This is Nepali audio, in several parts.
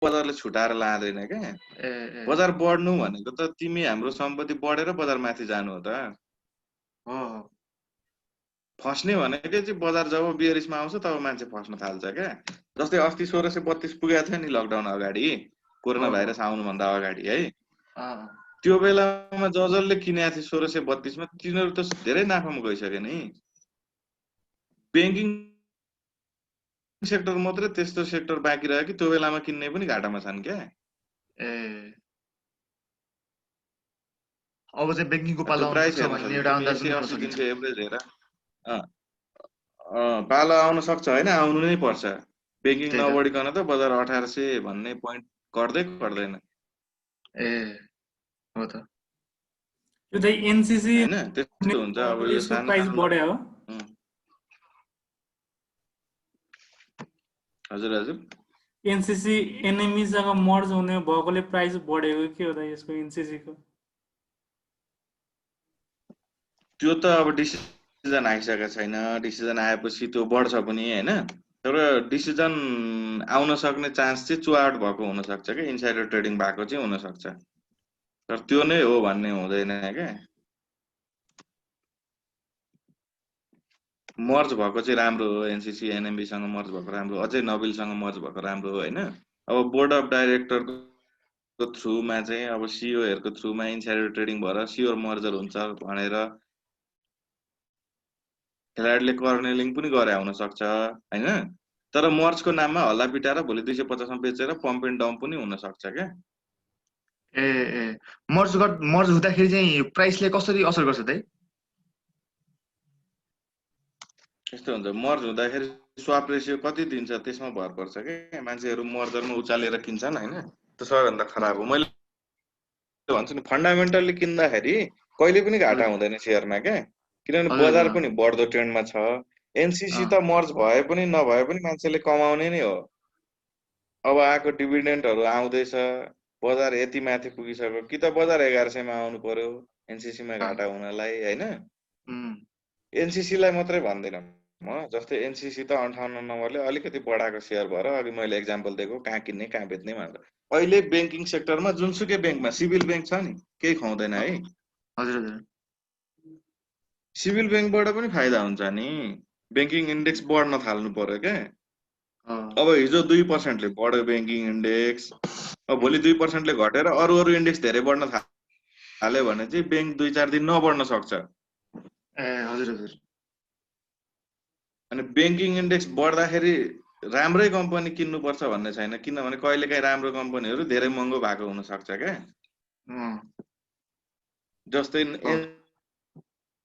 बजारले छुटाएर लाँदैन क्या। बजार बढ्नु भनेको त तिमी हाम्रो सम्पत्ति बढेर बजार माथि जानु हो त। फस्ने भनेको चाहिँ बजार जब बियरिसमा आउँछ तब मान्छे फस्न थाल्छ क्या। जस्तै अस्ति 1632 पुगेको थियो नि लकडाउन अगाडि, कोरोना भाइरस आउनुभन्दा अगाडि है। त्यो बेलामा जसले किनेको थियो 1632 मा तिनीहरू त धेरै नाफामा गइसके नि। बैंकिङ सेक्टर मात्रै त्यस्तो सेक्टर बाँकी रह्यो कि त्यो बेलामा किन्ने पनि घाटामा छन् क्या। अब चाहिँ बैंकिङको पालो आउन सक्छ भन्ने एउटा अन्दाज गर्न सकिन्छ। एभरेज हेर पालो आउन सक्छ हैन, आउनु नै पर्छ। बैंकिङ नबढिकन त बजार 1800 भन्ने पोइन्ट गर्दैन। हो त। यो चाहिँ एनसीसी हैन त्यस्तो हुन्छ। अब यो सानो प्राइस बढ्यो हो। हजुर हजुर। एनसीसी एनएमई सँग मर्ज हुने भएकोले प्राइस बढेको के हो त यसको एनसीसी को? त्यो त अब डिसिजन आइसकेको छैन। डिसिजन आएपछि त्यो बढ्छ पनि हैन। तर डिसिजन आउन सक्ने चान्स चाहिँ चुआउट भएको हुन सक्छ के, इनसाइडर ट्रेडिङ भएको चाहिँ हुन सक्छ। तर त्यो नै हो भन्ने हुँदैन के। मर्ज भएको चाहिँ राम्रो हो। एनसीसी एनएमबी सँग मर्ज भएको राम्रो, अझै नबिल सँग मर्ज भएको राम्रो हो हैन। अब बोर्ड अफ डाइरेक्टर को थ्रुमा चाहिँ अब सीईओ हरुको थ्रुमा इनसाइडर ट्रेडिङ भएर स्योर मर्जर हुन्छ भनेर खेलाडीले कर्नेलिङ पनि गरे हुन सक्छ हैन। तर मर्जको नाममा हल्ला पिटाएर भोलि 250 मा बेचेर पम्प एन्ड डम्प पनि हुन सक्छ के। मर्ज हुँदाखेरि चाहिँ प्राइसले कसरी असर गर्छ त? यस्तो हुन्छ, मर्ज हुँदाखेरि स्वाप रेशियो कति दिन्छ त्यसमा भर पर्छ के। मान्छेहरु मर्जरमा उचालेर किन्छन् हैन। त्यो सबैभन्दा खराब हो। मैले भन्छु नि फन्डामेन्टली किन्दाखेरि कहिले पनि घाटा हुँदैन शेयरमा के। किनभने बजार पनि बढ्दो ट्रेन्डमा छ। एनसीसी त मर्ज भए पनि नभए पनि मान्छेले कमाउने नै हो। अब आएको डिभिडेन्डहरु आउँदैछ, बजार यति माथि पुगिसक्यो कि त बजार 1100 मा आउनु पर्यो एनसीसी मा घाटा हुनलाई हैन। एनसीसी लाई मात्रै भन्दिनँ म। जस्तै एनसीसी त 58 नम्बरले अलिकति बढाएको शेयर भएर अघि मैले एक्जाम्पल दिएको कहाँ किन्ने कहाँ बेच्ने भनेर। अहिले बैंकिङ सेक्टरमा जुनसुकै बैंकमा सिभिल बैंक छ नि केही खुवाउँदैन है। हजुर हजुर। सिभिल बैंकबाट पनि फाइदा हुन्छ नि। बैंकिङ इन्डेक्स बढ्न थाल्नु पर्यो के। अब हिजो 2% ले बढ्यो बैंकिङ इन्डेक्स, अब भोलि 2% ले घटेर अरु इन्डेक्स धेरै बढ्न थाल्यो भने चाहिँ बैंक 2-4 दिन नबढ्न सक्छ। हजुर हजुर। अनि बैंकिङ इन्डेक्स बढ्दाखेरि राम्रै कम्पनी किन्नुपर्छ भन्ने छैन। किनभने कहिलेकाहीँ राम्रो कम्पनीहरु धेरै महँगो भएको हुन सक्छ के। जस्तै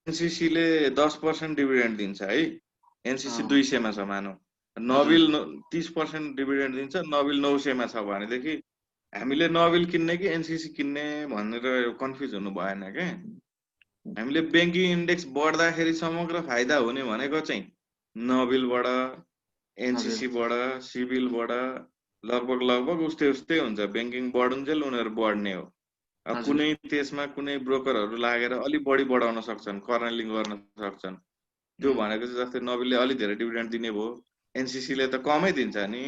एनसीसी ले 10% डिभिडेन्ड दिन्छ है। एनसीसी 200 मा छ मानौ। नबिल 30% डिभिडेन्ड दिन्छ, नबिल 900 मा छ भनेदेखि हामीले नबिल किन्ने कि एनसीसी किन्ने भनेर कन्फ्युज हुनु भएन के। हामीले बैंकिङ इन्डेक्स बढ्दाखेरि समग्र फाइदा हुने भनेको चाहिँ नबिलबाट, एनसीसीबाट, सिभिलबाट लगभग उस्तै हुन्छ। बैंकिङ बढुन्जेल उनीहरु बढ्ने हो। अब कुनै त्यसमा कुनै ब्रोकरहरु लागेर अलि बढी बढाउन सक्छन्, कर्नलिङ गर्न सक्छन्। त्यो भनेको चाहिँ जस्तै नबिलले अलि धेरै डिभिडेन्ड दिने भो, एनसीसी ले त कमै दिन्छ नि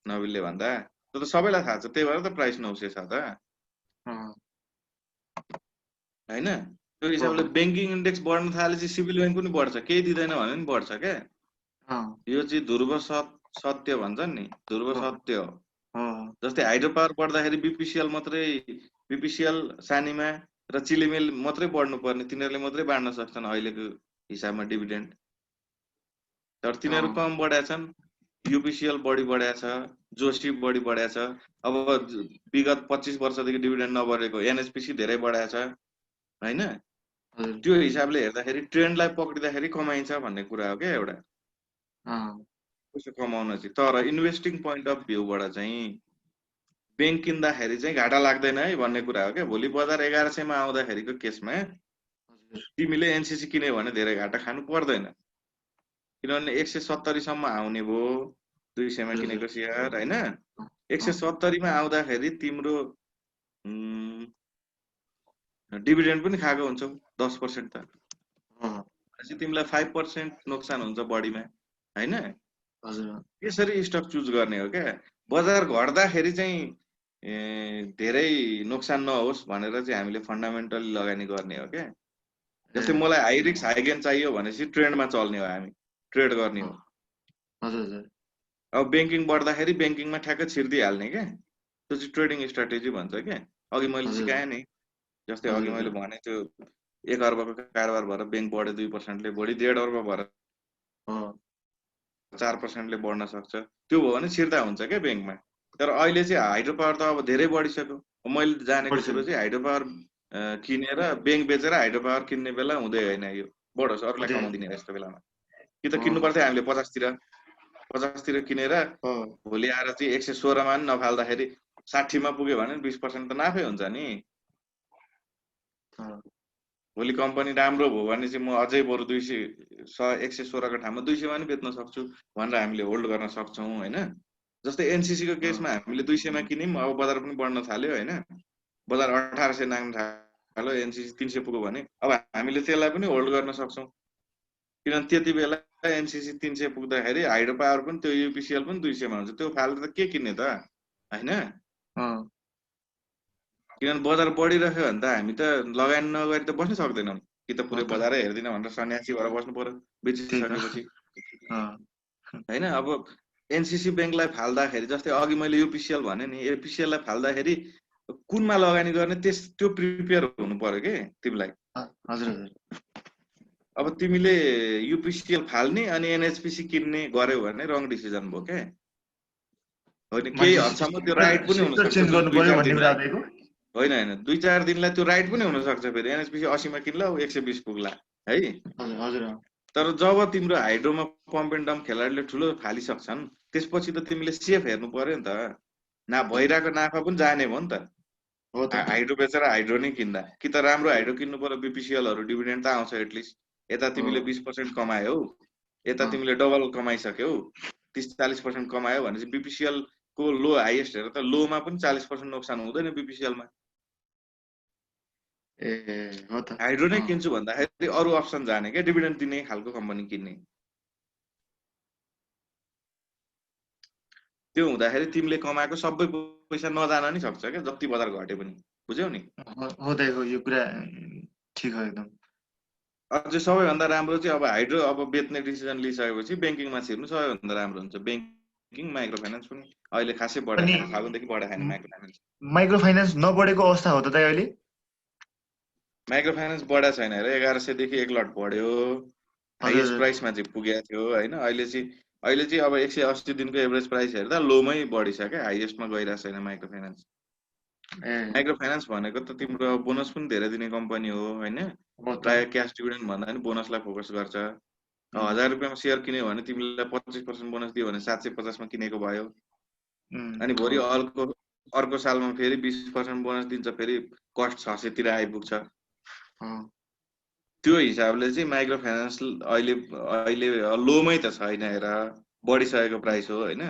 नबिलले भन्दा। त्यो त सबैलाई थाहा छ, त्यही भएर त प्राइस 900 छ त हैन। त्यो हिसाबले बैंकिङ इन्डेक्स बढ्न थालेपछि सिभिल बैंक पनि बढ्छ, केही दिदैन भने पनि बढ्छ के। यो चाहिँ ध्रुव सत्य भन्छन् नि, ध्रुव सत्य हो। जस्तै हाइड्रो पावर बढ्दाखेरि बीपीसीएल मात्रै, बीपीसीएल सानीमा र चिलिमिल मात्रै बढ्नु पर्ने, तिनीहरुले मात्रै बाड्न सक्छन् अहिलेको हिसाबमा डिभिडेन्ड। तर तिनीहरु कम बढ्या छन्। यूपीसीएल बढी बढ्या छ, जोशी बढी बढ्या छ। अब विगत 25 वर्षदेखि डिभिडेन्ड नबढेको एनएचपीसी धेरै बढ्या छ हैन। त्यो हिसाबले हेर्दाखेरि ट्रेन्डलाई पक्रिँदाखेरि कमाइन्छ भन्ने कुरा हो के एउटा। कसो कमाउन चाहिँ। तर इन्भेस्टिङ पोइन्ट अफ भ्यूबाट चाहिँ बैंक किन्दाखेरि चाहिँ घाटा लाग्दैन है भन्ने कुरा हो के। भोलि बजार 1100 मा आउँदाखेरिको केसमा तिमीले एनसीसी किन्यो भने धेरै घाटा खानु पर्दैन। किनभने 170 सम्म आउने भो 200 मा किनेको शेयर हैन। 170 मा आउँदाखेरि तिम्रो डिभिडेन्ड पनि खाएको हुन्छ 10% त। त्यसै तिमीलाई 5% नोक्सान हुन्छ बढीमा हैन। हजुर। यसरी स्टक चुज गर्ने हो क्या। बजार घट्दाखेरि चाहिँ धेरै नोक्सान नहोस् भनेर चाहिँ हामीले फन्डामेन्टली लगानी गर्ने हो क्या। जस्तै मलाई हाई रिस्क हाई गेन चाहियो भनेपछि ट्रेन्डमा चल्ने हो, हामी ट्रेड गर्ने हो। अब ब्याङ्किङ बढ्दाखेरि ब्याङ्किङमा ठ्याक्कै छिर्दिहाल्ने क्या, त्यो चाहिँ ट्रेडिङ स्ट्राटेजी भन्छ क्या। अघि मैले सिकाएँ नि, जस्तै अघि मैले भने त्यो 1 अर्बको कारोबार भएर ब्याङ्क बढ्यो 2%ले, भोलि 1.5 अर्ब भएर 4%ले बढ्न सक्छ। त्यो भयो भने छिर्दा हुन्छ क्या ब्याङ्कमा। तर अहिले चाहिँ हाइड्रो पावर त अब धेरै बढिसक्यो। मैले जानेको कुरो चाहिँ हाइड्रो पावर किनेर ब्याङ्क बेचेर हाइड्रो पावर किन्ने बेला हुँदै होइन, यो बढोस् अरूलाई कमाउँदिने यस्तो बेलामा। कि त किन्नु पर्थ्यो हामीले 50 तिर किनेर भोलि आएर चाहिँ 116 मा नफाल्दाखेरि 60 मा पुग्यो भने 20% त नाफै हुन्छ नि। भोलि कम्पनी राम्रो भयो भने चाहिँ म अझै बरु 116 को ठाउँमा 200 मा नि बेच्न सक्छु भनेर हामीले होल्ड गर्न सक्छौं हैन। जस्तै एनसीसी को केसमा हामीले 200 मा किन्यौं, अब बजार पनि बढ्न थाल्यो हैन, बजार 1800 नाग्न थाल्यो, एनसीसी 300 पुग्यो भने अब हामीले त्यसलाई पनि होल्ड गर्न सक्छौं। किनभने त्यति बेला एनसीसी 300 पुग्दाखेरि हाइड्रो पावर पनि त्यो यूपीसीएल पनि 200 मा हुन्छ, त्यो फाल्दा त के किन्ने त हैन। किनभने बजार बढिरह्यो भने त हामी त लगानी नगरी त बस्न सक्दैनौं, कि त पुरै बजारै हेर्दिन भनेर सन्यासी भएर बस्नु पर्यो बेचिसकेपछि हैन। अब एनसीसी बैंकलाई फाल्दाखेरि जस्तै अघि मैले यूपीसीएल भने नि, यूपीसीएल लाई फाल्दाखेरि कुनमा लगानी गर्ने त्यो प्रिपेयर हुनु पर्यो के तिमीलाई। हजुर। अब तिमीले यूपीसीएल फाल्ने अनि एनएचपीसी किन्ने गर्यौ भने रङ डिसिजन भयो के। होइन केही हदसम्म त्यो राइट पनि हुन सक्छ, चेन्ज गर्नु पर्यो भन्ने कुरा आएको होइन हैन 2-4 दिनलाई त्यो राइट पनि हुन सक्छ। फेरि एनएचपीसी 80 मा किन्ला 120 पुग्ला है। हजुर। तर जब तिम्रो हाइड्रोमा पम्प एन्ड डम्प खेलाडीले ठुलो फालिसक्छन् त्यसपछि त तिमीले सेफ हेर्नु पर्यो नि त। ना भइराको नाफा पनि जाने भयो नि त हाइड्रो बेचेर हाइड्रो नै किन्दा। कि त राम्रो हाइड्रो किन्नु पर्यो, बीपीसीएलहरु डिभिडेन्ड त आउँछ एटलिस्ट। यता तिमीले 20% कमायौ, यता तिमीले डबल कमाइसक्यौ, 30-40% कमायौ भने चाहिँ बीपीसीएल को लो हाईएस्ट हेर त, लो मा पनि 40% नोक्सान हुँदैन बीपीसीएल मा। हो त। हाइड्रो नै किन्छु भन्दाखेरि अरु अप्सन जाने के, डिभिडेन्ड दिने खालको कम्पनी किन्ने। त्यो हुँदाखेरि तिमीले कमाएको सबै पैसा नजान नि सक्छ के, जति बजार घटे पनि। बुझ्यौ नि? हो त, यो कुरा ठीक हो एकदम। अझै सबैभन्दा राम्रो चाहिँ अब हाइड्रो अब बेच्ने डिसिजन लिइसकेपछि ब्याङ्किङमा छिर्नु सबैभन्दा राम्रो हुन्छ। ब्याङ्किङ, माइक्रो फाइनान्स पनि अहिले खासै बढेको छैन, फागुनदेखि बढेको छैन माइक्रो फाइनान्स। माइक्रो फाइनान्स नबढेको अवस्था हो त अहिले? माइक्रो फाइनान्स बढेको छैन हेर, 1100 देखि 1 लाख बढ्यो, हाईएस्ट प्राइसमा चाहिँ पुगेको थियो हैन। अहिले चाहिँ अब 180 दिनको एभरेज प्राइस हेर्दा लोमै बढिसक्यो, हाईएस्टमा गइरहेको छैन माइक्रो फाइनान्स। माइक्रो फाइनान्स भनेको त तिम्रो बोनस पनि धेरै दिने कम्पनी हो हैन। प्राय क्याश डिभिडेन्ड भन्दा पनि बोनसलाई फोकस गर्छ। 1000 रुपैयाँमा शेयर किन्यो भने तिमीलाई 25% बोनस दियो भने 750 मा किनेको भयो। अनि भोलि अर्को सालमा फेरि 20% बोनस दिन्छ, फेरि कस्ट 600 तिर आइपुग्छ। त्यो हिसाबले चाहिँ माइक्रो फाइनान्स अहिले लोमै त छैन हेर, बढिसकेको प्राइस हो हैन।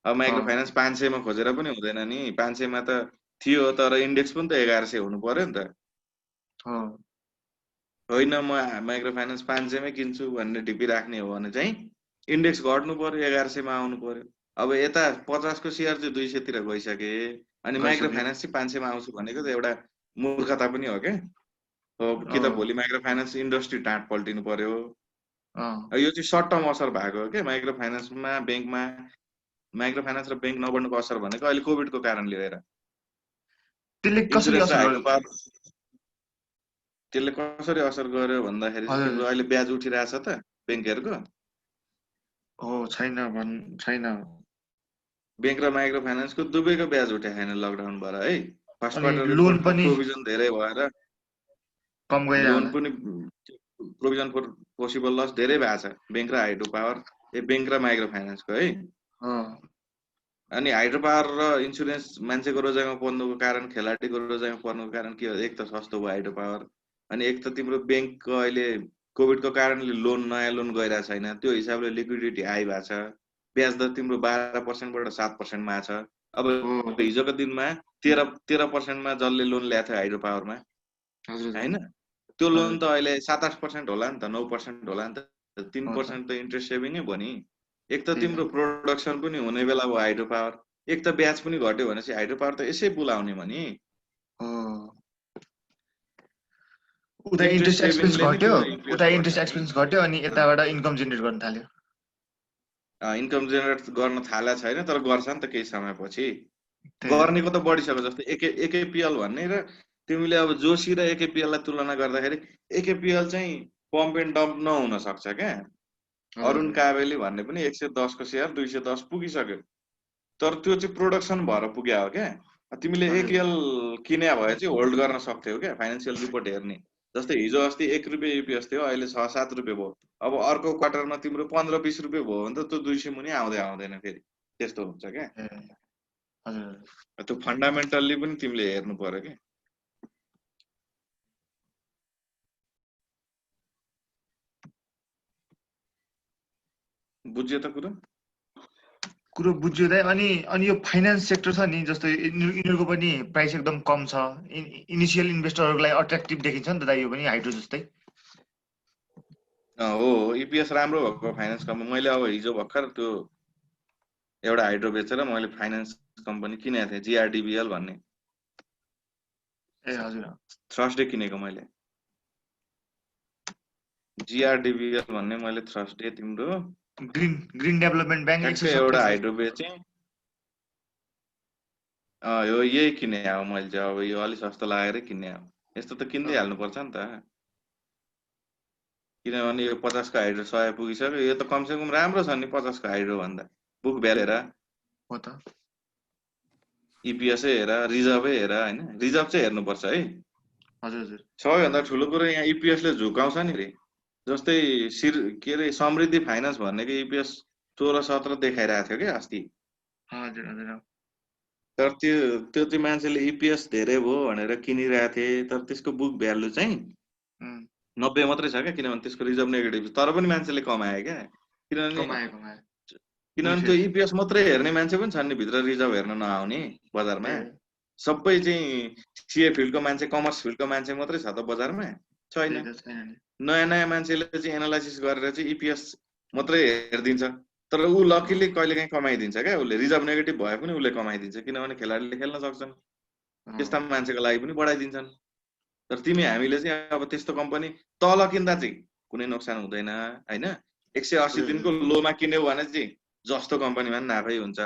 अब माइक्रो फाइनान्स 500 मा खोजेर पनि हुँदैन नि, 500 मा त थियो तर इन्डेक्स पनि त 1100 हुनु पर्यो नि त। होइन म माइक्रो फाइनान्स 500 मै किन्छु भन्ने ढिपी राख्ने हो भने चाहिँ इन्डेक्स घट्नु पर्यो, 1100 मा आउनु पर्यो। अब यता 50 को शेयर चाहिँ 200 तिर गइसके, अनि माइक्रो फाइनान्स चाहिँ 500 मा आउँछु भनेको त एउटा मूर्खता पनि हो के। कि त भोलि माइक्रो फाइनान्स इन्डस्ट्री टाँट पल्टिनु पर्यो। यो चाहिँ सर्ट टर्म असर भएको हो के माइक्रो फाइनान्समा, ब्याङ्कमा। माइक्रो फाइनान्स र ब्याङ्क नबढ्नुको असर भनेको अहिले कोभिडको कारणले हेर। त्यसले कसरी असर गर्यो भन्दाखेरि तिम्रो अहिले ब्याज उठिरहेछ त ब्याङ्कहरुको? छैन। ब्याङ्क र माइक्रो फाइनान्सको दुवैको ब्याज उठेको छैन लकडाउन भएर है। फर्स्ट क्वार्टर लोन पनि प्रोभिजन धेरै भएर कम गयो, लोन पनि प्रोभिजन फर पोसिबल लस धेरै भएको छ ब्याङ्क र हाइड्रो पावर, ब्याङ्क र माइक्रो फाइनान्सको है। अनि हाइड्रो पावर र इन्स्योरेन्स मान्छेको रोजाइमा पर्नुको कारण, खेलाडीको रोजाइमा पर्नुको कारण के हो? एक त सस्तो भयो हाइड्रो पावर, अनि एक त तिम्रो ब्याङ्कको अहिले कोभिडको कारणले नयाँ लोन गइरहेको छैन, त्यो हिसाबले लिक्विडिटी हाई भएको छ। ब्याज दर तिम्रो 12% बाट 7% मा छ। अब हिजोको दिनमा 13% मा जसले लोन ल्याएको थियो हाइड्रो पावरमा हैन, त्यो लोन त अहिले 7-8% होला नि त, 9% होला नि त, 3% त इन्ट्रेस्ट सेभिङै भयो नि। एक त तिम्रो प्रोडक्सन पनि हुने बेला भयो हाइड्रो पावर, एक त ब्याज पनि घट्यो भनेपछि हाइड्रो पावर त यसै बुलाउने भने उता इन्ट्रेस्ट एक्सपेन्स सेभिङले नै घट्यो, तिम्रो EPS उता बढ्छ इन्ट्रेस्ट नि। एक्सपेन्स घट्यो अनि यताबाट इन्कम जेनेरेट गर्न थाल्यो। इन्कम जेनेरेट गर्न थालेको छैन तर गर्छ नि त केही समयपछि। त्यही हो। गर्नेको त बढिसक्यो जस्तै एकेपिएल भन्ने र तिमीले अब जोशी र एकेपिएल लाई तुलना गर्दाखेरि एकेपिएल चाहिँ पम्प एन्ड डम्प नहुन सक्छ क्या। अरुण कावेली भन्ने पनि 110 को सेयर 210 पुगिसक्यो तर त्यो चाहिँ प्रोडक्सन भएर पुग्या हो क्या। तिमीले एकेएल किने भए चाहिँ होल्ड गर्न सक्थ्यौ क्या फाइनान्शियल रिपोर्ट हेर्ने। जस्तै हिजो अस्ति 1 रुपियाँ EPS थियो अहिले 6-7 रुपियाँ भयो। अब अर्को क्वार्टरमा तिम्रो 15-20 रुपियाँ भयो भने त त्यो 200 मुनि आउँदैन फेरि त्यस्तो हुन्छ क्या। त्यो फन्डामेन्टल्ली पनि तिमीले हेर्नु पर्यो क्या। बुझ्यो त कुरो बुझ्यो दाइ। अनि यो फाइनान्स सेक्टर छ नि जस्तो यिनीहरूको पनि प्राइस एकदम कम छ, इनिसियल इन्भेस्टरहरूलाई अट्र्याक्टिभ देखिन्छ नि त दाइ यो पनि हाइड्रो जस्तै। हो EPS राम्रो भएको फाइनान्स कम्पनी। मैले अब हिजो भर्खर त्यो एउटा हाइड्रो बेचेर मैले फाइनान्स कम्पनी किनेको थिएँ GRDBL भन्ने। ए हजुर थर्सडे किनेको मैले GRDBL भन्ने मैले थर्सडे तिम्रो ग्रीन डेभलपमेन्ट बैंक ठ्याक्कै एउटा हाइड्रो बेचेँ। यो यही किने अब मैले चाहिँ अब यो अलि सस्तो लागेर किने हो। यस्तो त किन्दै हाल्नुपर्छ नि त किनभने यो 50 को हाइड्रो 100 पुगिसक्यो। यो त कमसेकम राम्रो छ नि 50 को हाइड्रो भन्दा। बुक भ्यालु हेर हो त EPS हेर रिजर्भै हेर हैन। रिजर्भ चाहिँ हेर्नुपर्छ है। हजुर सबैभन्दा ठुलो कुरो यहाँ EPS ले झुकाउँछ नि रे। जस्तै के रे समृद्धि फाइनान्स भन्नेको EPS 16-17 देखाइरहेको थियो क्या अस्ति। हजुर तर त्यो चाहिँ मान्छेले EPS धेरै भयो भनेर किनिरहेको थिए तर त्यसको बुक भ्यालु चाहिँ 90 मात्रै छ क्या। किनभने त्यसको रिजर्भ नेगेटिभ तर पनि मान्छेले कमाए क्या। किनभने त्यो EPS मात्रै हेर्ने मान्छे पनि छन् नि भित्र रिजर्भ हेर्न नआउने बजारमा। सबै चाहिँ CA फिल्डको मान्छे कमर्स फिल्डको मान्छे मात्रै छ त बजारमा छैन। नयाँ मान्छेले चाहिँ एनालाइसिस गरेर चाहिँ EPS मात्रै हेर्दिन्छ तर ऊ लकीली कहिलेकाहीँ कमाइदिन्छ क्या। उसले रिजर्भ नेगेटिभ भए पनि उसले कमाइदिन्छ किनभने खेलाडीले खेल्न सक्छन्। त्यस्ता मान्छेको लागि पनि बढाइदिन्छन्। तर हामीले चाहिँ अब त्यस्तो कम्पनी तल किन्दा चाहिँ कुनै नोक्सान हुँदैन हैन। 180 दिनको लोमा किन्यौ भने चाहिँ जस्तो कम्पनीमा पनि नाफै हुन्छ।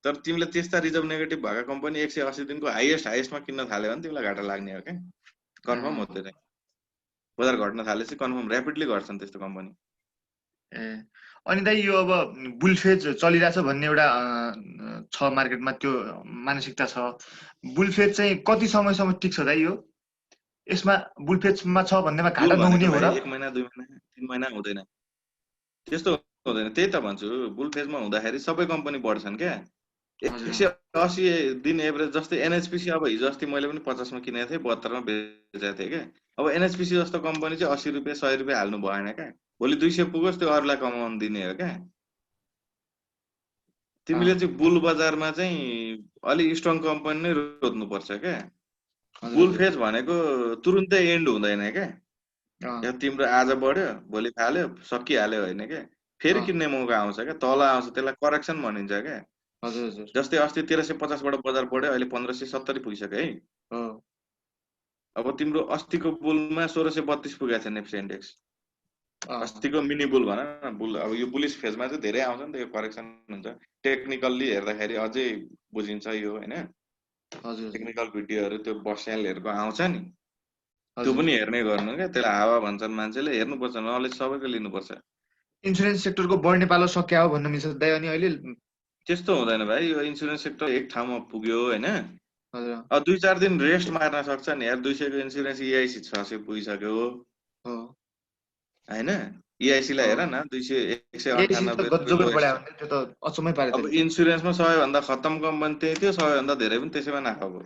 तर तिमीले त्यस्ता रिजर्भ नेगेटिभ भएका कम्पनी 180 दिनको हाइएस्टमा किन्न थाल्यो भने तिमीलाई घाटा लाग्ने हो क्या। कन्फर्म हो त्यो चाहिँ। बजार घट्न थालेपछि कन्फर्म र्यापिडली घट्छन् त्यस्तो कम्पनी। अनि दाइ यो अब बुलफेज चलिरहेछ भन्ने एउटा छ मार्केटमा त्यो मानसिकता छ। बुलफेज चाहिँ कति समयसम्म टिक्छ दाइ यो? यसमा बुलफेजमा छ भन्नेमा घाटा नहुने हो र? 1 महिना 2 महिना 3 महिना हुँदैन त्यस्तो हुँदैन। त्यही त भन्छु बुलफेजमा हुँदाखेरि सबै कम्पनी बढ्छन् क्या। 180 दिन एभरेज जस्तै NHPC अब हिजो अस्ति मैले पनि 50 मा किनेको थिएँ 72 मा बेचेको थिएँ क्या। अब NHPC जस्तो कम्पनी चाहिँ 80 रुपियाँ 100 रुपियाँ हाल्नु भएन क्या। भोलि 200 पुगोस् त्यो अरूलाई कमाउन दिने हो क्या। तिमीले चाहिँ बुल बजारमा चाहिँ अलि स्ट्रङ कम्पनी नै रोज्नु पर्छ क्या। बुलफेज भनेको तुरुन्तै एन्ड हुँदैन क्या। यो तिम्रो आज बढ्यो भोलि फाल्यो सकिहाल्यो हैन क्या। फेरि किन्ने मौका आउँछ क्या। तल आउँछ त्यसलाई करेक्सन भनिन्छ क्या। जस्तै अस्ति 1350 बाट बजार बढ्यो अहिले 1570 पुगिसक्यो है। अब तिम्रो अस्तिको बुलमा 1632 पुगेको छ नेप्सी इन्डेक्स। अस्तिको मिनी बुल भन न बुल। अब यो बुलिश फेजमा चाहिँ धेरै आउँछ नि त यो करेक्सन हुन्छ। टेक्निकल्ली हेर्दाखेरि अझै बुझिन्छ यो हैन। टेक्निकल भिडियोहरु त्यो बस्यालहरुको आउँछ नि त्यो पनि हेर्ने गर्नु क्या। त्यसलाई हावा भन्छन् मान्छेले। हेर्नुपर्छ नलेज सबैको लिनुपर्छ। इन्स्योरेन्स सेक्टरको बढ्ने पालो सक्या हो भन्न मिल्छ दाइ। अनि अहिले त्यस्तो हुँदैन भाइ। यो इन्स्योरेन्स सेक्टर एक ठाउँमा पुग्यो हैन। अब 2-4 दिन रेस्ट मार्न सक्छ नि यार। 200 को इन्स्योरेन्स EIC 600 पुगिसक्यो हैन। EIC लाई हेर न 200 198 अब इन्स्योरेन्समा सबैभन्दा खत्तम कम्पनी त्यही थियो। सबैभन्दा धेरै पनि त्यसैमा नाफा भयो।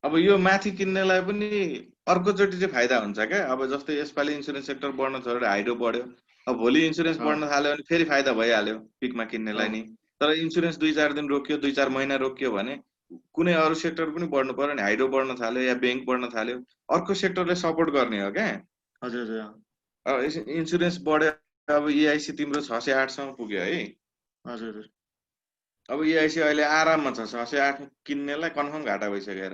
अब यो माथि किन्नेलाई पनि अर्कोचोटि चाहिँ फाइदा हुन्छ क्या। अब जस्तै यसपालि इन्स्योरेन्स सेक्टर बढ्न छोडेर हाइड्रो बढ्यो। अब भोलि इन्स्योरेन्स बढ्न थाल्यो भने फेरि फाइदा भइहाल्यो पिकमा किन्नेलाई नि। तर इन्स्योरेन्स 2-4 दिन रोकियो 2-4 महिना रोकियो भने कुनै अरू सेक्टर पनि बढ्नु पर्यो नि। हाइड्रो बढ्न थाल्यो या बैंक बढ्न थाल्यो अर्को सेक्टरले सपोर्ट गर्ने हो क्या। इन्स्योरेन्स बढ्यो अब EIC तिम्रो 608 सम्म पुग्यो है। हजुर अब EIC अहिले आराममा छ 608 किन्नेलाई कन्फर्म घाटा भइसकेर।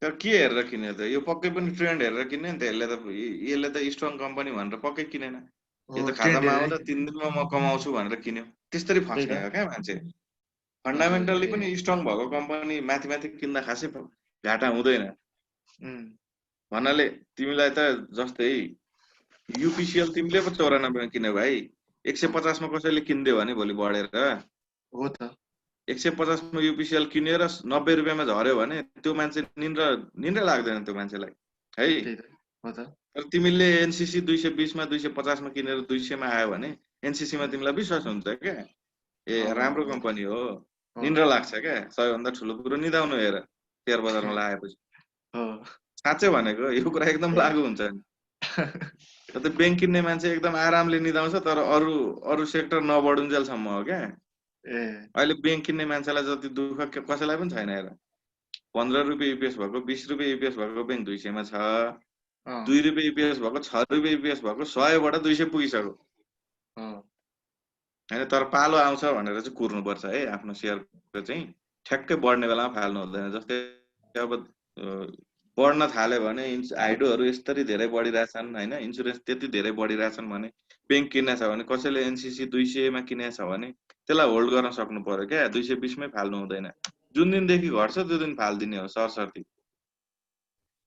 तर के हेरेर किन्यो त? यो पक्कै पनि ट्रेन्ड हेरेर किन्यो नि त। यसले त स्ट्रङ कम्पनी भनेर पक्कै किनेन। यो त खातामा आउँदा 3 दिनमा म कमाउँछु भनेर किन्यो। त्यसरी फस्ने हो क्या मान्छे। फन्डामेन्टली पनि स्ट्रङ भएको कम्पनी माथि माथि किन्दा खासै घाटा हुँदैन। भन्नाले तिमीलाई त जस्तै UPCL तिमीले पो 94 मा किन्यौ भाइ, 150 मा कसैले किन्दियो भने भोलि बढेर हो त 150 मा UPCL किनेर 90 रुपैयाँमा झर्यो भने त्यो मान्छे निन्द्रा लाग्दैन त्यो मान्छेलाई है। हो त तर तिमीले NCC 220 मा 250 मा किनेर 200 मा आयो भने NCC मा तिमीलाई विश्वास हुन्छ क्या, ए राम्रो कम्पनी हो, निन्द्रा लाग्छ क्या। सबैभन्दा ठुलो कुरो निदाउनु हेर शेयर बजारमा लगाएपछि। साँच्चै भनेको यो कुरा एकदम लागु हुन्छ नि। त बैंक किन्ने मान्छे एकदम आरामले निदाउँछ, तर अरु सेक्टर नबढुन्जेलसम्म हो क्या। अहिले बैंक किन्ने मान्छेलाई जति दुःख कसैलाई पनि छैन हेर। 15 रुपैयाँ EPS भएको, 20 रुपैयाँ EPS भएको बैंक 200 मा छ, 2 रुपैयाँ EPS भएको, 6 रुपैयाँ EPS भएको 100 बाट 200 पुगिसक्यो हैन। तर पालो आउँछ भनेर चाहिँ कुर्नुपर्छ है। आफ्नो शेयरको चाहिँ ठ्याक्कै बढ्ने बेलामा फाल्नु हुँदैन। जस्तै अब बढ्न थाल्यो भने हाइडोहरू यस्तरी धेरै बढिरहेछन् हैन, इन्स्योरेन्स त्यति धेरै बढिरहेछन् भने, बैंक किन्ने छ भने, कसैले NCC 200 मा किने छ भने त्यसलाई होल्ड गर्न सक्नु पर्यो क्या। 220 मै फाल्नु हुँदैन। जुन दिनदेखि घट्छ त्यो दिन फाल्दिने हो सरसर्ती।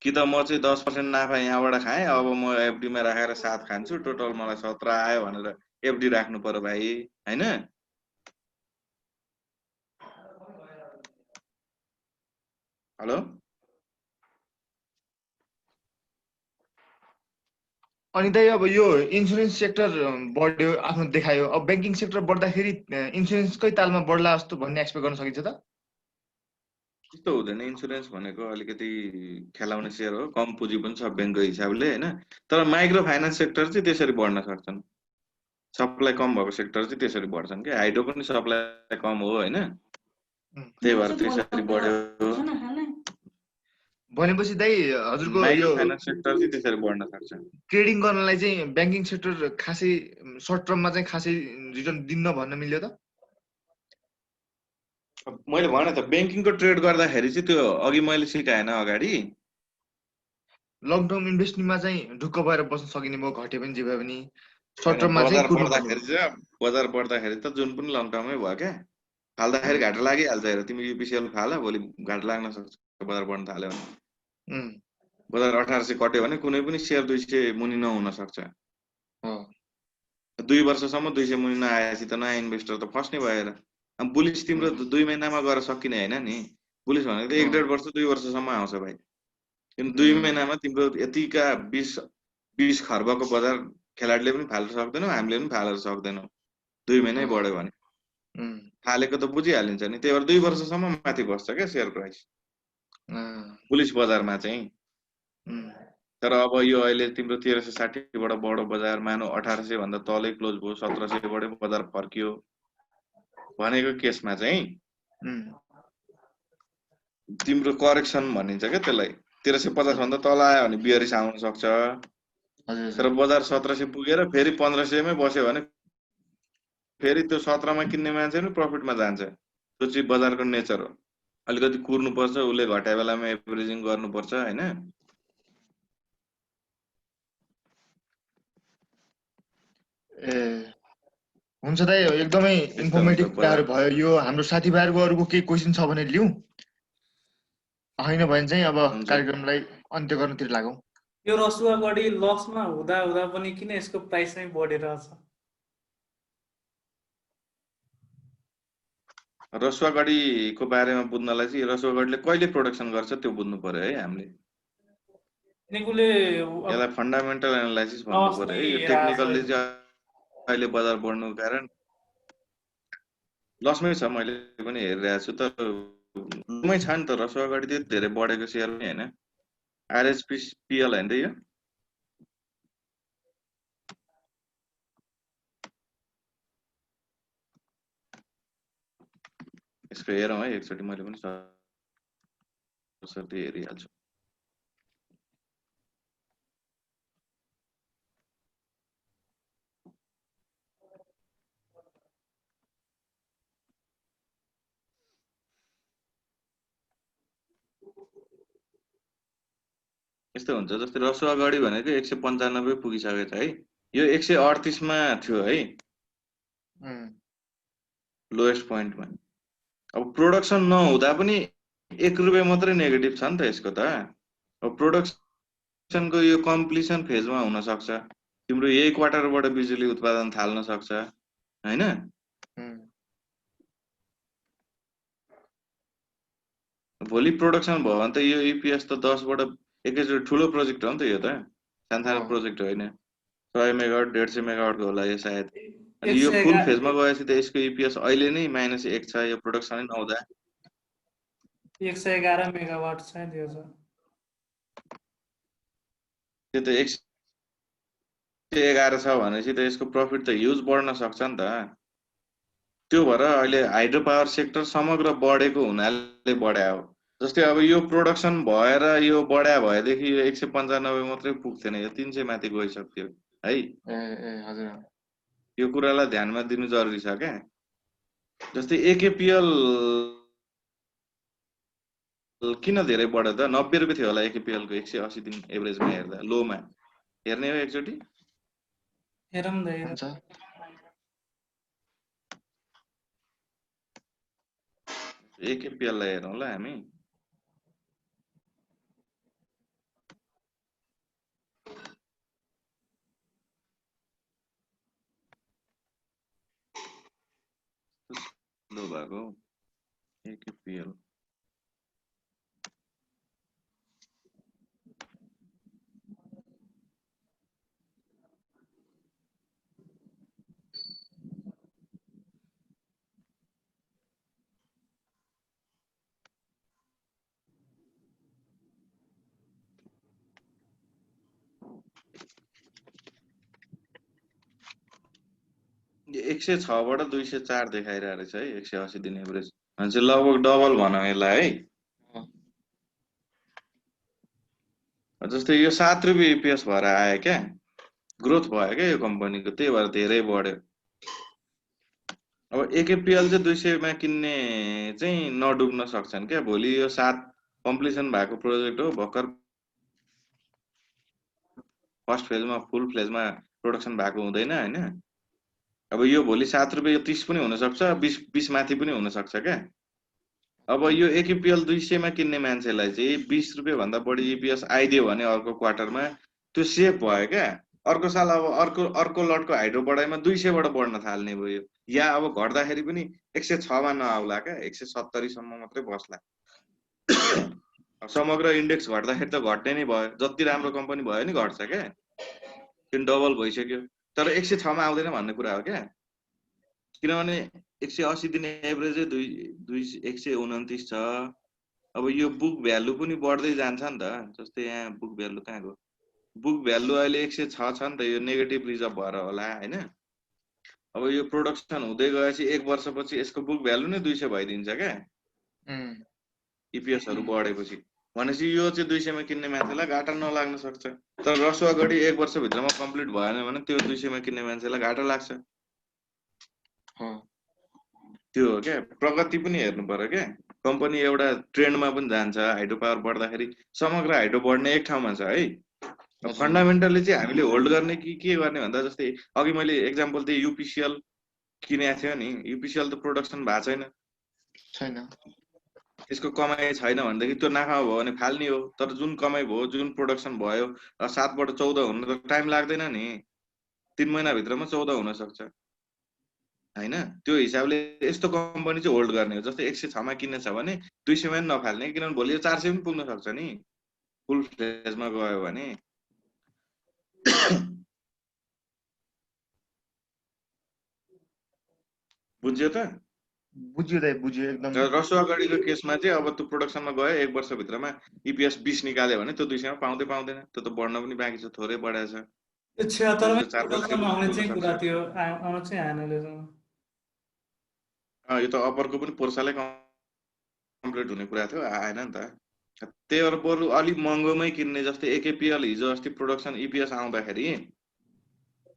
कि त म चाहिँ 10% नाफा यहाँबाट खाएँ, अब म FD मा राखेर 7 खान्छु, टोटल मलाई 17 आयो भनेर FD राख्नु पर्यो भाइ हैन। हेलो अनि दाइ अब यो इन्सुरेन्स सेक्टर बढ्यो, आफ्नो देखायो, अब बैंकिङ सेक्टर बढ्दाखेरि इन्सुरेन्सकै तालमा बढ्ला जस्तो भन्ने एक्सपेक्ट गर्न सकिन्छ त? त्यस्तो हुँदैन। इन्सुरेन्स भनेको अलिकति खेलाउने सेयर हो, कम पुँजी पनि छ बैंकको हिसाबले हैन। तर माइक्रो फाइनान्स सेक्टर चाहिँ त्यसरी बढ्न सक्छन्। सप्लाई कम भएको सेक्टर चाहिँ त्यसरी बढ्छन् के। हाइड्रो पनि सप्लाई कम हो हैन, त्यही भएर त्यसरी बढ्यो। भनेपछि दाइ हजुरको माइक्रो यो फाइनान्स सेक्टर चाहिँ त्यसरी बढ्न सक्छ। ट्रेडिङ गर्नलाई चाहिँ बैंकिङ सेक्टर खासै सर्ट टर्ममा चाहिँ खासै रिटर्न दिन्न भन्न मिल्यो त? मैले भने त बैंकिङको ट्रेड गर्दाखेरि चाहिँ त्यो अघि मैले सिकाएन अगाडि, लङ टर्म इन्भेस्टिङमा चाहिँ ढुक्क भएर बस्न सकिने भयो, घटे पनि जे भए पनि। सर्ट हैन टर्ममा चाहिँ बजार बढ्दाखेरि त जुन पनि लङ टर्ममै भयो क्या। फाल्दाखेरि घाटा लागिहाल्छ हेर। तिमी UPCL फाल, भोलि घाटा लाग्न सक्छ बजार बढ्न थाल्यो भने। बजार 1800 कट्यो भने कुनै पनि शेयर 200 मुनि नहुन सक्छ। 2 वर्षसम्म 200 मुनि नआएपछि त नयाँ इन्भेस्टर त फस्ने भएर। बुलिस तिम्रो 2 महिनामा गएर सकिने हैन नि। बुलिस भनेको त 1.5 वर्ष 2 वर्षसम्म आउँछ भाइ। किन 2 महिनामा तिम्रो यतिका 20 खर्बको बजार खेलाडीले पनि फाल्न सक्दैनौ, हामीले पनि फालेर सक्दैनौ। 2 महिनै बढ्यो भने फालेको त बुझिहालिन्छ नि। त्यही भएर 2 वर्षसम्म माथि बस्छ क्या शेयर प्राइस बुलिस बजारमा चाहिँ। तर अब यो अहिले तिम्रो 1360 बाट बढो बजार, मानौ 1800 भन्दा तलै क्लोज भयो, 1700 बाट बजार फर्कियो भनेको केसमा चाहिँ तिम्रो करेक्सन भनिन्छ क्या त्यसलाई। 1350 भन्दा तल आयो भने बियरिस आउन सक्छ। तर बजार 1700 पुगेर फेरि 1500 मै बस्यो भने फेरि त्यो 17 मा किन्ने मान्छे पनि प्रफिटमा जान्छ। त्यो चाहिँ बजारको नेचर हो। अलिकति कुर्नुपर्छ, उसले घट्या बेलामा एभरेजिङ गर्नुपर्छ हैन। हुन्छ दाइ, एकदमै इन्फर्मेटिभ कुराहरू भयो। यो हाम्रो साथीभाइहरूको अरूको केही क्वेसन छ भने लिउँ, होइन भने चाहिँ अब कार्यक्रमलाई अन्त्य गर्नतिर लागौँ। यो रसुवा गढी लसमा हुँदा हुँदा पनि किन यसको प्राइस नै बढिरहेछ? रसुवागढीको बारेमा बुझ्नलाई चाहिँ रसुवागढीले कहिले प्रोडक्सन गर्छ त्यो बुझ्नु पर्यो है हामीले। यसलाई फन्डामेन्टल एनालाइसिस भन्नु पर्यो है। यो टेक्निकलले चाहिँ अहिले बजार बढ्नुको कारण लसमै छ। मैले पनि हेरिरहेको छु। तर लसमै छ नि त। रसुवागढी त्यति धेरै बढेको सेयर पनि हैन। RSPL हैन त यो। यसको हेरौँ है एकचोटि। मैले पनि सरसर्ती हेरिहाल्छु। यस्तो हुन्छ जस्तै रसुवा गढी भनेको 195 पुगिसकेको छ है, यो 138 मा थियो है लोएस्ट पोइन्टमा। अब प्रोडक्सन नहुँदा पनि 1 रुपैयाँ मात्रै नेगेटिभ छ नि त यसको त। अब प्रोडक्सनको यो कम्प्लिसन फेजमा हुन सक्छ, तिम्रो यही क्वार्टरबाट बिजुली उत्पादन थाल्न सक्छ हैन। भोलि प्रोडक्सन भयो भने त यो इपिएस त 10 बाट एकैचोटि ठुलो प्रोजेक्ट हो नि त, यो त सानसानो प्रोजेक्ट होइन। 100 मेगावाट 150 मेगावाटको होला यो सायद। अनि यो फुल फेजमा गएपछि त यसको इपिएस अहिले नै -1 छ, यो प्रोडक्सनै नहुँदा 111 मेगावाट छ त्यो छ। त्यो त 111 छ भनेपछि त यसको प्रफिट त ह्युज बढ्न सक्छ नि त। त्यो भएर अहिले हाइड्रो पावर सेक्टर समग्र बढेको हुनाले बढ्या हो। जस्तै अब यो प्रोडक्सन भएर यो बढ्या भएदेखि यो 195 मात्रै पुग्थेन, यो 300 माथि गइसक्थ्यो है। हजुर। यो कुरालाई ध्यानमा दिनु जरुरी छ क्या। जस्तै एकेपीएल किन धेरै बढ्यो त? 90 रुपैयाँ थियो होला एकेपीएल को 180 दिन एभरेजमा हेर्दा, लोमा हेर्ने हो एकचोटि हेरौँ न हुन्छ। एकेपीएल लाई हेरौँ ल हामी। लो भएको एकेपीएल यो 106 बाट 204 देखाइरहेको रहेछ है, 180 दिन एभरेज भनेपछि लगभग डबल भनौँ यसलाई है। जस्तै यो 7 रुपैयाँ इपिएस भएर आयो क्या, ग्रोथ भयो क्या यो कम्पनीको, त्यही भएर धेरै बढ्यो। अब एकेपीएल चाहिँ 200 मा किन्ने चाहिँ नडुब्न सक्छन् क्या। भोलि यो 7 कम्प्लिसन भएको प्रोजेक्ट हो, भर्खर फर्स्ट फेजमा फुल फेजमा प्रोडक्सन भएको हुँदैन हैन। अब यो भोलि 7 रुपैयाँ 30 पनि हुन सक्छ, 20 माथि पनि हुन सक्छ क्या। अब यो एकेपीएल 200 मा किन्ने मान्छेलाई चाहिँ 20 रुपैयाँ भन्दा बढी इपिएस आइदियो भने अर्को क्वार्टरमा त्यो सेफ भयो क्या। अर्को साल अब अर्को लटको हाइड्रो बढाइमा 200 बाट बढ्न थाल्ने भयो, या अब घट्दाखेरि पनि 106 मा नआउला क्या, 170 सम्म मात्रै बस्ला। समग्र इन्डेक्स घट्दाखेरि त घट्ने नै भयो, जति राम्रो कम्पनी भयो नि घट्छ क्या, किन डबल भइसक्यो। तर 106 मा आउँदैन भन्ने कुरा हो क्या। किनभने 180 दिन एभरेजै 129 छ। अब यो बुक भ्यालु पनि बढ्दै जान्छ नि त। जस्तै यहाँ बुक भ्यालु कहाँ गयो? बुक भ्यालु अहिले 106 छ नि त, यो नेगेटिभ रिजर्भ भएर होला हैन। अब यो प्रोडक्सन हुँदै गएपछि 1 वर्षपछि यसको बुक भ्यालु नै 200 भइदिन्छ क्या, इपिएसहरु बढेपछि। भनेपछि यो चाहिँ 200 मा किन्ने मान्छेलाई घाटा नलाग्न सक्छ। तर रसुवा गढी 1 वर्षभित्रमा कम्प्लिट भएन भने त्यो 200 मा किन्ने मान्छेलाई घाटा लाग्छ। त्यो हो क्या, प्रगति पनि हेर्नु पर्यो क्या। कम्पनी एउटा ट्रेन्डमा पनि जान्छ, हाइड्रो पावर बढ्दाखेरि समग्र हाइड्रो बढ्ने एक ठाउँमा छ है। फन्डामेन्टली चाहिँ हामीले होल्ड गर्ने कि के गर्ने भन्दा, जस्तै अघि मैले एक्जाम्पल दिएँ युपीसीएल किनेको थियो नि, युपीसीएल त प्रोडक्सन भएको छैन, त्यसको कमाइ छैन भनेदेखि त्यो नाफा भयो भने फाल्ने हो। तर जुन कमाइ भयो, जुन प्रोडक्सन भयो, 7 बाट 14 हुन त टाइम लाग्दैन नि, 3 महिना भित्रमा 14 हुन सक्छ हैन। त्यो हिसाबले यस्तो कम्पनी चाहिँ होल्ड गर्ने हो। जस्तै 106 मा किन्ने छ भने 200 मा नफाल्ने, किनभने भोलि 400 पनि पुग्न सक्छ नि फुल फेजमा गयो भने। बुझ्यो त? बुझ्यो दाइ, बुझ्यो एकदम। रसुवा गढीको केसमा चाहिँ अब त्यो प्रोडक्सनमा गयो 1 वर्षभित्रमा इपिएस 20 निकाल्यो भने त्यो 200 मा पाउँदैन, त्यो त बढ्न पनि बाँकी छ, थोरै बढाएको छ। त्यो 76 मै 4-5 प्रोडक्सन आउने चाहिँ कुरा थियो, आउन चाहिँ आएन लेसम्म। यो त अप्परको पनि पोर्सालै कम्प्लिट हुने कुरा थियो, आएन नि त। त्यही भएर बरु अलिक महँगोमै किन्ने। जस्तै एकेपीएल हिजो अस्ति प्रोडक्सन इपिएस आउँदाखेरि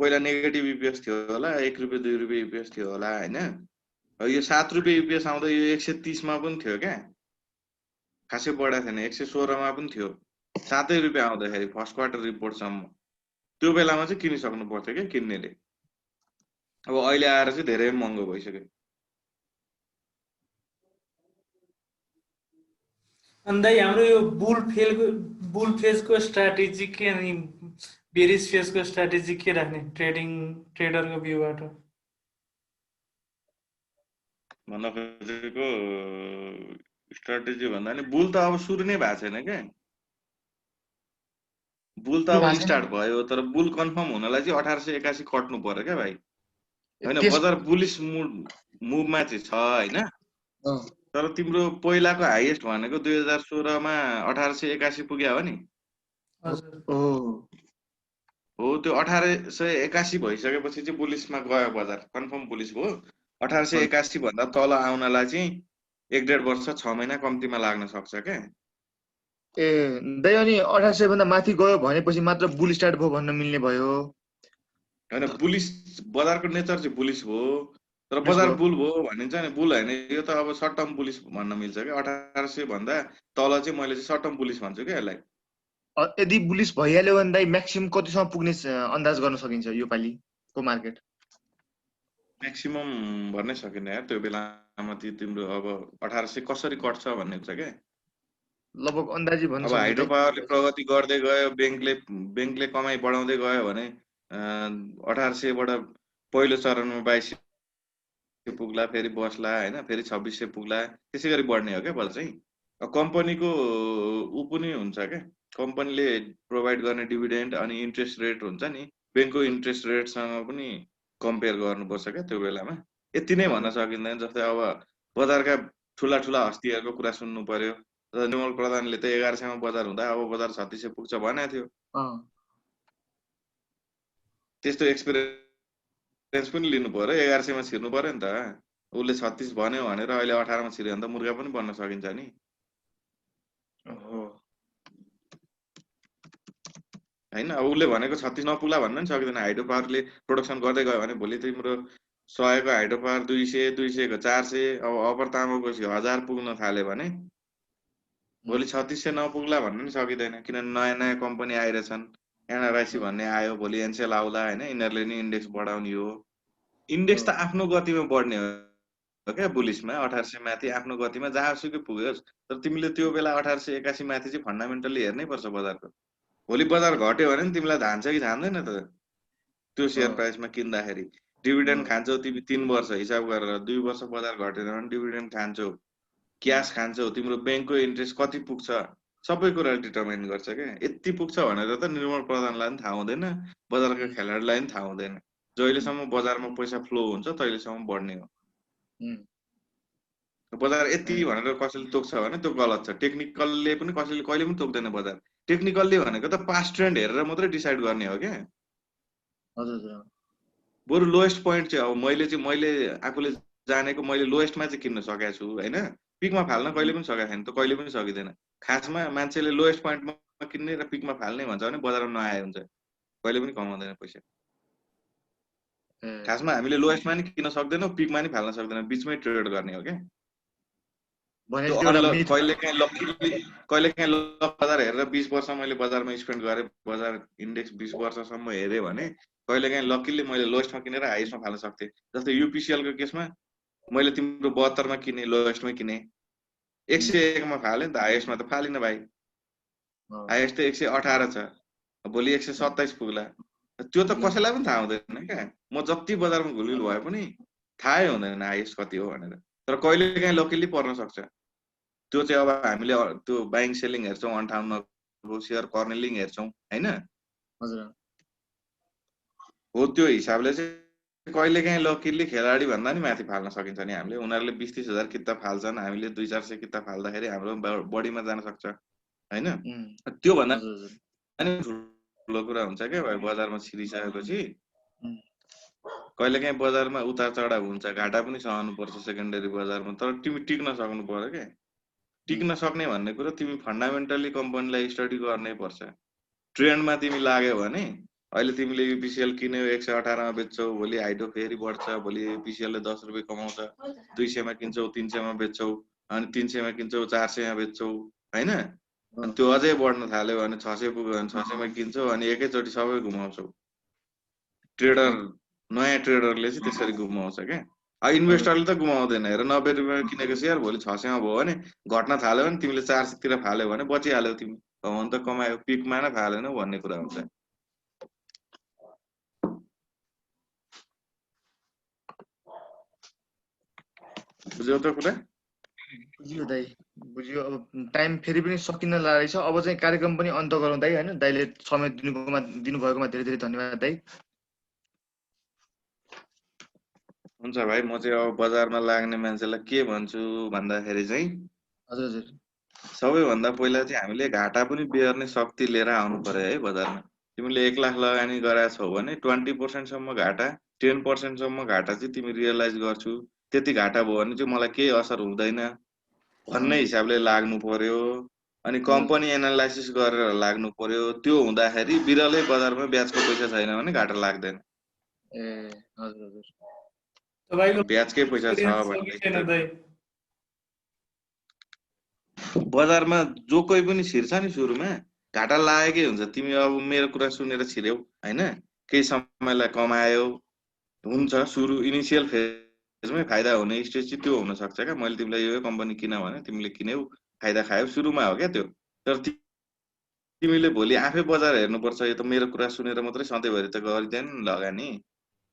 पहिला नेगेटिभ इपिएस थियो होला, 1 रुपैयाँ 2 रुपैयाँ इपिएस थियो होला हैन। यो 7 रुपैयाँ इपिएस आउँदा यो 130 मा पनि थियो क्या, खासै बढा थिएन, 116 मा पनि थियो। ₹7 आउँदाखेरि फर्स्ट क्वार्टर रिपोर्टसम्म त्यो बेलामा चाहिँ किनिसक्नु पर्थ्यो क्या किन्नेले। अब अहिले आएर चाहिँ धेरै महँगो भइसक्यो। अन्त हाम्रो यो बुल फेजको स्ट्राटेजी के अनि बेरिस फेजको स्ट्राटेजी के राख्ने ट्रेडरको भ्यूबाट? भन्न खोजेको स्ट्राटेजी भन्दा नि बुल त अब सुरु नै भएको छैन क्या। बुल त अब स्टार्ट भयो तर बुल कन्फर्म हुनलाई चाहिँ 1881 कट्नु पर्यो क्या भाइ। हैन बजार बुलिस मुभमा चाहिँ छ हैन, तर तिम्रो पहिलाको हाईएस्ट भनेको 2016 मा 1881 पुग्यो हो नि। हो त्यो 1881 भइसकेपछि चाहिँ बुलिसमा गयो बजार, कन्फर्म बुलिस भयो। 1881 भन्दा तल आउनलाई चाहिँ 1.5 वर्ष 6 महिना कम्तीमा लाग्न सक्छ क्या। ए दाइ अनि 1800 भन्दा माथि गयो भनेपछि मात्र बुल स्टार्ट भयो भन्न मिल्ने भयो? हैन बुलिस बजारको नेचर चाहिँ बुलिस भयो, तर बजार बुल भयो भनिन्छ नि। बुल हैन यो त अब सर्ट टर्म बुलिस भन्न मिल्छ क्या। 1800 भन्दा तल चाहिँ मैले चाहिँ सर्ट टर्म बुलिस भन्छु क्या यसलाई। यदि बुलिस भइहाल्यो भने दाइ म्याक्सिमम कतिसम्म पुग्ने अन्दाज गर्न सकिन्छ यो पालिको मार्केट? म्याक्सिमम भन्नै सकिन्न यार, त्यो बेलामा तिम्रो अब 1800 कसरी कट्छ भन्ने हुन्छ क्या। लगभग अन्दाजी भन्न अब हाइड्रो पावरले प्रगति गर्दै गयो, बैंकले कमाई बढाउँदै गयो भने 1800 बाट पहिलो चरणमा 2200 पुग्ला, फेरि बस्ला हैन, फेरि 2600 पुग्ला, त्यसैगरी बढ्ने हो क्या बल चाहिँ। कम्पनीको उ पनि हुन्छ क्या, कम्पनीले प्रोभाइड गर्ने डिभिडेन्ड अनि इन्ट्रेस्ट रेट हुन्छ नि, बैंकको इन्ट्रेस्ट रेटसँग पनि कम्पेयर गर्नुपर्छ क्या त्यो बेलामा। यति नै भन्न सकिँदैन। जस्तै अब बजारका ठुला हस्तीहरूको कुरा सुन्नु पर्यो। निर्मल प्रधानले त 1100 मा बजार हुँदा अब बजार 3600 पुग्छ भनेको थियो। त्यस्तो एक्सपिरियन्स पनि लिनु पर्यो, 1100 मा छिर्नु पर्यो नि त। उसले 36 भन्यो भनेर अहिले 18 मा छिर्यो भने त मुर्गा पनि बन्न सकिन्छ नि। हैन अब उसले भनेको 36 नपुग्ला भन्न नि सकिँदैन। हाइड्रो पावरले प्रोडक्सन गर्दै गयो भने भोलि तिम्रो 100 को हाइड्रो पावर 200, 200 को 400, अब अपर तामाको 1000 पुग्न थाल्यो भने भोलि 3600 नपुग्ला भन्न नि सकिँदैन। किनभने नयाँ कम्पनी आइरहेछन्। एनआरआईसी भन्ने आयो, भोलि एनसेल आउला हैन, यिनीहरूले नि इन्डेक्स बढाउने हो। इन्डेक्स त आफ्नो गतिमा बढ्ने हो क्या बुलिसमा। 1800 माथि आफ्नो गतिमा जहाँसुकै पुग्योस्, तर तिमीले त्यो बेला 1881 माथि चाहिँ फन्डामेन्टली हेर्नै पर्छ बजारको। भोलि बजार घट्यो भने तिमीलाई धान्छ कि धान्दैन त? त्यो शेयर प्राइसमा किन्दाखेरि डिभिडेन्ड खान्छौ तिमी 3 वर्ष हिसाब गरेर, 2 वर्ष बजार घटेन भने डिभिडेन्ड खान्छौ, क्याश खान्छौ, तिम्रो बैंकको इन्ट्रेस्ट कति पुग्छ सबै कुरा डिटरमाइन गर्छ क्या। यति पुग्छ भनेर त निर्मल प्रधानलाई पनि थाहा हुँदैन, बजारका खेलाडीलाई पनि थाहा हुँदैन। जहिलेसम्म बजारमा पैसा फ्लो हुन्छ तहिलेसम्म बढ्ने हो। बजार यति भनेर कसैले तोक्छ भने त्यो गलत छ। टेक्निकलले पनि कसैले कहिले पनि तोक्दैन बजार। टेक्निकलले भनेको त पास्ट ट्रेन्ड हेरेर मात्रै डिसाइड गर्ने हो क्या। बरु लोएस्ट पोइन्ट चाहिँ अब मैले आफूले जानेको मैले लोएस्टमा चाहिँ किन्न सकेको छु हैन। पिकमा फाल्न कहिले पनि सकेको छैन, त कहिले पनि सकिँदैन। खासमा मान्छेले लोएस्ट पोइन्टमा किन्ने र पिकमा फाल्ने भन्छ भने बजारमा नआए हुन्छ, कहिले पनि कमाउँदैन पैसा। खासमा हामीले लोएस्टमा नि किन्न सक्दैनौँ, पिकमा नि फाल्न सक्दैनौँ, बिचमै ट्रेड गर्ने हो क्या। कहिलेकाहीँ लक बजार हेरेर 20 वर्ष मैले बजारमा स्पेन्ड गरेँ, बजार इन्डेक्स 20 वर्षसम्म हेरेँ भने कहिलेकाहीँ लकिली मैले लोएस्टमा किनेर हाइएस्टमा फाल्न सक्थेँ। जस्तै युपिसिएलको केसमा मैले तिम्रो 72 मा किने, लोएस्टमै किने, 101 मा फालेँ नि त, हाइएस्टमा त फालिन भाइ। हाइएस्ट त 118 छ, भोलि 127 पुग्ला। त्यो त कसैलाई पनि थाहा हुँदैन क्या। म जति बजारमा घुलघुल भए पनि थाहै हुँदैन हाइएस्ट कति हो भनेर। तर कहिलेकाहीँ लकिली पर्न सक्छ। त्यो चाहिँ अब हामीले त्यो बाइङ सेलिङ हेर्छौँ, 58 को शेयर कर्नेलिङ हेर्छौँ हैन। हो त्यो हिसाबले चाहिँ कहिलेकाहीँ लकिली खेलाडी भन्दा नि माथि फाल्न सकिन्छ नि हामीले। उनीहरूले 20-30 हजार किता फाल्छन्, हामीले 200-400 किता फाल्दाखेरि हाम्रो बढीमा जान सक्छ हैन। त्यो भन्दा नि ठुलो कुरा हुन्छ क्या भाइ बजारमा छिरिसकेपछि। कहिलेकाहीँ बजारमा उतार चढाव हुन्छ, घाटा पनि सहनु पर्छ सेकेन्डरी बजारमा, तर तिमी टिक्न सक्नु पर्यो क्या। टिक्न सक्ने भन्ने कुरा तिमी फन्डामेन्टली कम्पनीलाई स्टडी गर्नै पर्छ। ट्रेन्डमा तिमी लाग्यो भने अहिले तिमीले युपिसिएल किन्यौ 118 मा बेच्छौ, भोलि हाइड्रो फेरि बढ्छ, भोलि युपिसिएलले 10 रुपैयाँ कमाउँछ, 200 मा किन्छौ, 300 मा बेच्छौ, अनि 300 मा किन्छौ, 400 मा बेच्छौ हैन। अनि त्यो अझै बढ्न थाल्यो भने 600 पुग्यो भने 600 मा किन्छौ अनि एकैचोटि सबै गुमाउँछौ। ट्रेडर नयाँ ट्रेडरले चाहिँ त्यसरी गुमाउँछ क्या। इन्भेस्टरले त गुमाउँदैन। हेर 90 रुपियाँमा किनेको सेयर भोलि 600 मा भयो भने घट्न थाल्यो भने तिमीले 400 तिर फाल्यो भने बचिहाल्यौ तिमी। हुन त कमायो पिकमा नै फालेनौ भन्ने कुरा हुन्छ। बुझ्यौ त कुरा? बुझियो दाइ, बुझियो। अब टाइम फेरि पनि सकिन लागेको छ। अब चाहिँ कार्यक्रम पनि अन्त गरौँ दाइ हैन। दाइले समय दिनुभएकोमा धेरै धेरै धन्यवाद दाइ। हुन्छ भाइ, म चाहिँ अब बजारमा लाग्ने मान्छेलाई के भन्छु भन्दाखेरि चाहिँ हजुर हजुर। सबैभन्दा पहिला चाहिँ हामीले घाटा पनि बेहोर्ने शक्ति लिएर आउनु पर्यो है बजारमा। तिमीले 1 लाख लगानी गरेका छौ भने 20% सम्म घाटा, 10% सम्म घाटा चाहिँ तिमी रियलाइज गर्छु। त्यति घाटा भयो भने चाहिँ मलाई केही असर हुँदैन भन्ने हिसाबले लाग्नु पर्यो। अनि कम्पनी एनालाइसिस गरेर लाग्नु पर्यो। त्यो हुँदाखेरि बिरलै बजारमा ब्याजको पैसा छैन भने घाटा लाग्दैन। ए हजुर हजुर। तपाईको ब्याजकै पैसा छ एक्सपिरियन्स छ कि भने छैन दाइ? बजारमा जो कोही पनि छिर्छ नि सुरुमा घाटा लागेकै हुन्छ। तिमी अब मेरो कुरा सुनेर छिर्यौ हैन, केही समयलाई कमायौ, हुन्छ सुरु इनिसियल फेजमै फाइदा हुने स्टेज चाहिँ त्यो हुन सक्छ क्या। मैले तिमीलाई यो कम्पनी किन भने तिमीले किन्यौ, फाइदा खायौ, सुरुमा हो क्या त्यो। तर तिमीले भोलि आफै बजार हेर्नुपर्छ। यो त मेरो कुरा सुनेर मात्रै सधैँभरि त गरिँदैन लगानी।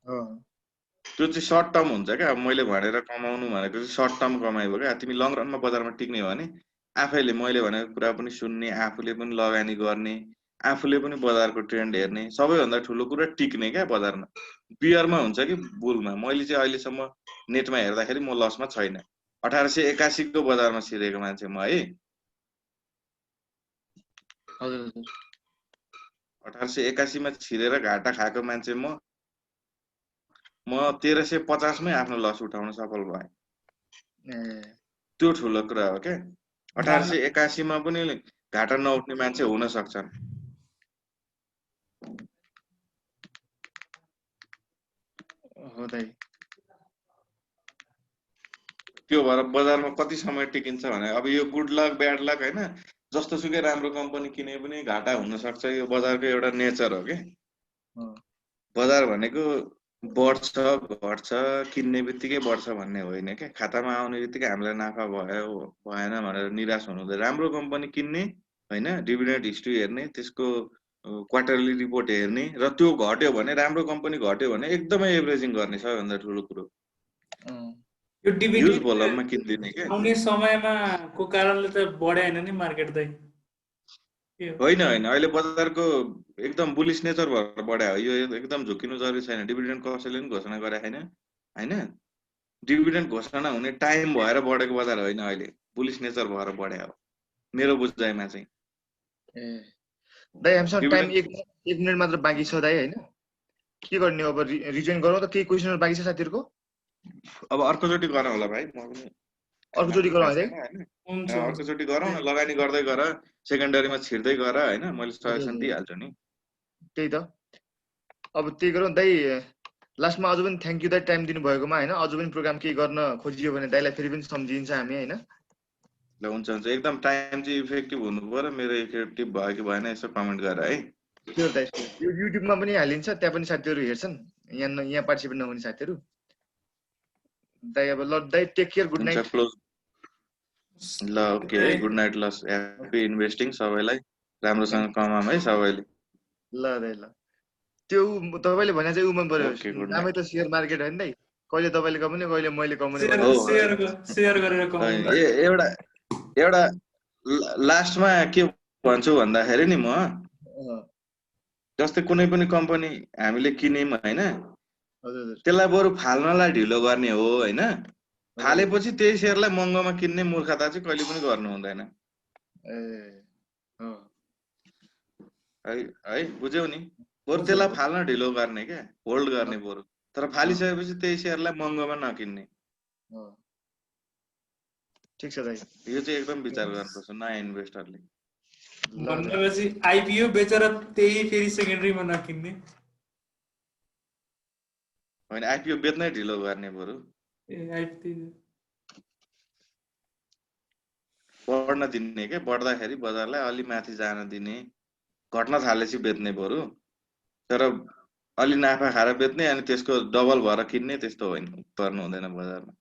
त्यो चाहिँ सर्ट टर्म हुन्छ क्या। अब मैले भनेर कमाउनु भनेको चाहिँ सर्ट टर्म कमाइ हो क्या। तिमी लङ रनमा बजारमा टिक्ने हो भने आफैले मैले भनेको कुरा पनि सुन्ने, आफूले पनि लगानी गर्ने, आफूले पनि बजारको ट्रेन्ड हेर्ने, सबैभन्दा ठुलो कुरा टिक्ने क्या बजारमा। बियरमा हुन्छ कि बुलमा। मैले चाहिँ अहिलेसम्म नेटमा हेर्दाखेरि म लसमा छैन। 1881 को बजारमा छिरेको मान्छे म है। हजुर हजुर। 1881 मा छिरेर घाटा खाएको मान्छे म 1350 मै आफ्नो लस उठाउन सफल भएँ। त्यो ठुलो कुरा हो क्या। 1881 मा पनि घाटा नउठ्ने मान्छे हुन सक्छन्। हो दाइ। त्यो भएर बजारमा कति समय टिकिन्छ भने अब यो गुड लक ब्याड लक हैन, जस्तो सुकै राम्रो कम्पनी किने पनि घाटा हुन सक्छ। यो बजारको एउटा नेचर हो के। बजार भनेको बढ्छ घट्छ, किन्ने बित्तिकै बढ्छ भन्ने होइन के। खातामा आउने बित्तिकै हामीलाई नाफा भयो भएन भनेर निराश हुनु हुँदैन। राम्रो कम्पनी किन्ने हैन, डिभिडेन्ड हिस्ट्री हेर्ने, त्यसको क्वार्टरली रिपोर्ट हेर्ने, र त्यो घट्यो भने, राम्रो कम्पनी घट्यो भने एकदमै एभरेजिङ गर्ने सबैभन्दा ठुलो कुरो। यो ह्युज डिभिडेन्ड भोल्युममा किन्दिने के। आउने समयमा को कारणले त बढ्यो हैन नि मार्केट दाइ? होइन होइन, अहिले बजारको एकदम बुलिस नेचर भएर बढ्यो। यो एकदम झुकिनु जरुरी छैन। डिभिडेन्ड कसैले पनि घोषणा गरे छैन हैन। डिभिडेन्ड घोषणा हुने टाइम भएर बढेको बजार होइन, अहिले बुलिस नेचर भएर बढ्यो हो मेरो बुझाइमा चाहिँ। दाइ हामीसँग टाइम एक मिनेट मात्र बाँकी छ दाइ हैन। के गर्ने अब? रिजोइन गरौँ त? केही क्वेसनहरु बाँकी छ साथीहरुको? अब अर्कोचोटि गरौँ होला भाइ। म पनि अर्कोचोटि गरौँ है दाइ? हुन्छ अर्कोचोटि गरौँ न। लगानी गर्दै गर, सेकेन्डरीमा छिर्दै गर हैन। मैले सजेसन दिइहाल्छु नि। त्यही त। अब त्यही गरौँ दाइ। लास्टमा अझ पनि थ्यांक यू दाइ टाइम दिनु भएकोमा हैन। अझ पनि प्रोग्राम केही गर्न खोजियो भने दाइलाई फेरि पनि सम्झिन्छ हामी हैन। ल हुन्छ हुन्छ। एकदम टाइम चाहिँ इफेक्टिभ हुनु पर्यो। मेरो इफेक्टिभ भयो कि भएन यसो कमेन्ट गर है। स्योर दाइ। यो युट्युबमा पनि हालिन्छ, त्यहाँ पनि साथीहरु हेर्छन्। यहाँ पार्टिसिपेट नहुने साथीहरु। दाइ अब ल दाइ, टेक केयर, गुड नाइट। ल ओके है, गुड नाइट। ल ह्यापी इन्भेस्टिङ सबैलाई। राम्रोसँग कमाम है सबैले। ल दाइ ल। त्यो तपाईले भने चाहिँ उ मन पर्यो। नामै त शेयर मार्केट हैन दाइ। कहिले तपाईले कमाउने, कहिले मैले कमाउने भने शेयर गरेर कमाउने। एउटा लास्टमा के भन्छु भन्दाखेरि नि, म जस्तै कुनै पनि कम्पनी हामीले किन्यौं हैन, त्यसलाई बरु फाल्नलाई ढिलो गर्ने हो हैन। फालेपछि त्यही शेयरलाई महँगोमा किन्ने मूर्खता चाहिँ कहिले पनि गर्नु हुँदैन। है बुझ्यौ नि? बरु त्यसलाई फाल्न ढिलो गर्ने क्या, होल्ड गर्ने बरु। तर फालिसकेपछि त्यही शेयरलाई महँगोमा नकिन्ने। ठीक छ दाइ। यो चाहिँ एकदम विचार गर्नुपर्छ नयाँ इन्भेस्टरले। भनेपछि आइपिओ बेचेर त्यही फेरि सेकेन्डरीमा नकिन्ने होइन, आइपिओ बेच्नै ढिलो गर्ने बरु। बढ्न दिने के बढ्दाखेरि बजारलाई अलि माथि जान दिने घट्न थालेपछि बेच्ने बरु तर अलि नाफा खाएर बेच्ने अनि त्यसको डबल भएर किन्ने त्यस्तो होइन गर्नु हुँदैन बजारमा